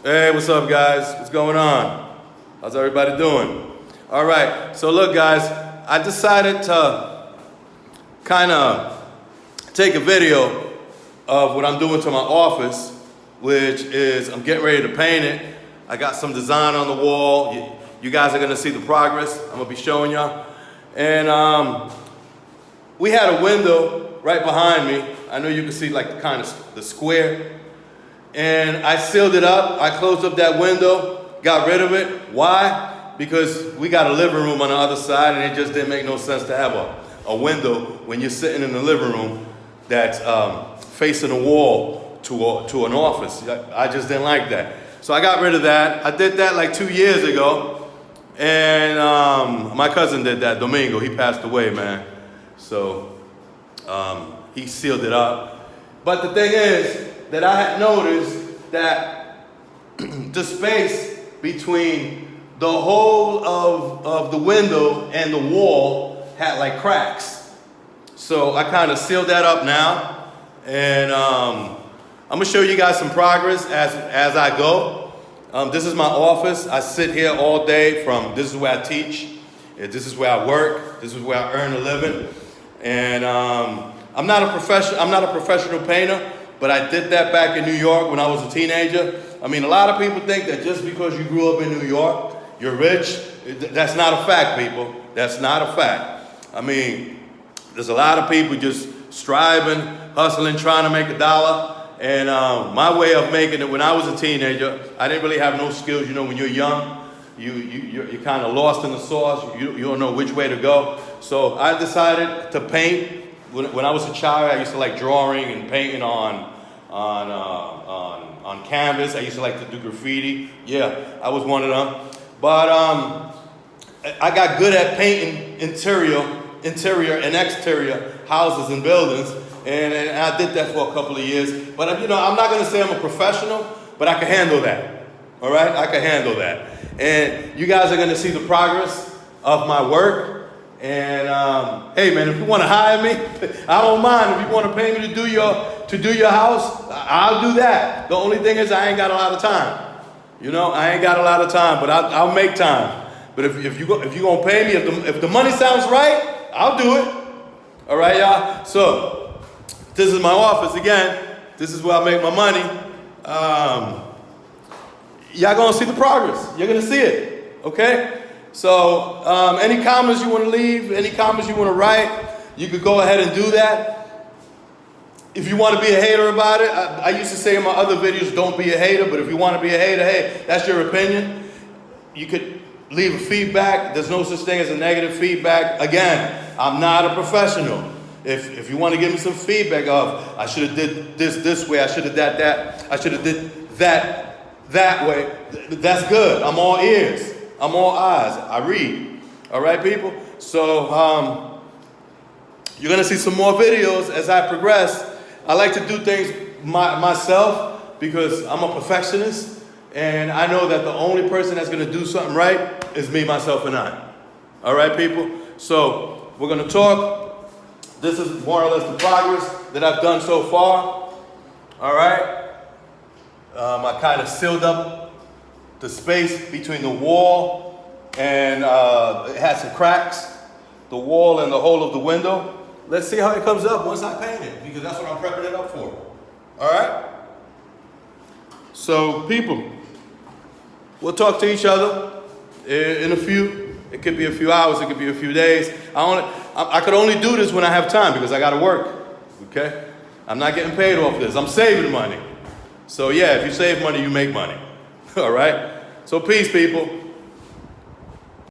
Hey, what's up, guys? What's going on? How's everybody doing? All right, so look, guys, I decided to kind of take a video of what I'm doing to my office, which is I'm getting ready to paint it. I got some design on the wall. You guys are gonna see the progress. I'm gonna be showing y'all. And we had a window right behind me. I know you can see like the square. And I sealed it up. I closed up that window, got rid of it. Why? Because we got a living room on the other side, and it just didn't make no sense to have a window when you're sitting in the living room that's facing a wall to an office. I just didn't like that. So I got rid of that. I did that like 2 years ago. And my cousin did that, Domingo. He passed away, man. So he sealed it up. But the thing is, that I had noticed that the space between the hole of the window and the wall had like cracks. So I kind of sealed that up now. And I'm gonna show you guys some progress as I go. This is my office. I sit here all day this is where I teach. This is where I work. This is where I earn a living. And I'm not a professional painter. But I did that back in New York when I was a teenager. I mean, a lot of people think that just because you grew up in New York, you're rich. That's not a fact, people. That's not a fact. I mean, there's a lot of people just striving, hustling, trying to make a dollar. And my way of making it when I was a teenager, I didn't really have no skills. You know, when you're young, you're kind of lost in the sauce. You don't know which way to go. So I decided to paint. When I was a child, I used to like drawing and painting on canvas. I used to like to do graffiti. Yeah, I was one of them. But I got good at painting interior and exterior houses and buildings, and I did that for a couple of years. But you know, I'm not gonna say I'm a professional, but I can handle that. All right, I can handle that. And you guys are gonna see the progress of my work. And hey, man, if you want to hire me, I don't mind. If you want to pay me to do your house, I'll do that. The only thing is I ain't got a lot of time. You know, I ain't got a lot of time, but I'll make time. But if you're gonna pay me, if the money sounds right, I'll do it. All right, y'all. So this is my office again. This is where I make my money. Y'all gonna see the progress. You're gonna see it. Okay. So any comments you want to leave, any comments you want to write, you could go ahead and do that. If you want to be a hater about it, I used to say in my other videos, don't be a hater, but if you want to be a hater, hey, that's your opinion. You could leave a feedback. There's no such thing as a negative feedback. Again, I'm not a professional. If you want to give me some feedback of, I should have did this way, I should have done that, I should have did that way, that's good. I'm all ears. I'm all eyes. I read. All right, people? So you're going to see some more videos as I progress. I like to do things myself because I'm a perfectionist. And I know that the only person that's going to do something right is me, myself, and I. All right, people? So we're going to talk. This is more or less the progress that I've done so far. All right? I kind of sealed up the space between the wall and it had some cracks, the wall and the hole of the window. Let's see how it comes up once I paint it, because that's what I'm prepping it up for. All right? So people, we'll talk to each other in a few. It could be a few hours, it could be a few days. I could only do this when I have time because I gotta work, okay? I'm not getting paid off this, I'm saving money. So yeah, if you save money, you make money. All right? So peace, people.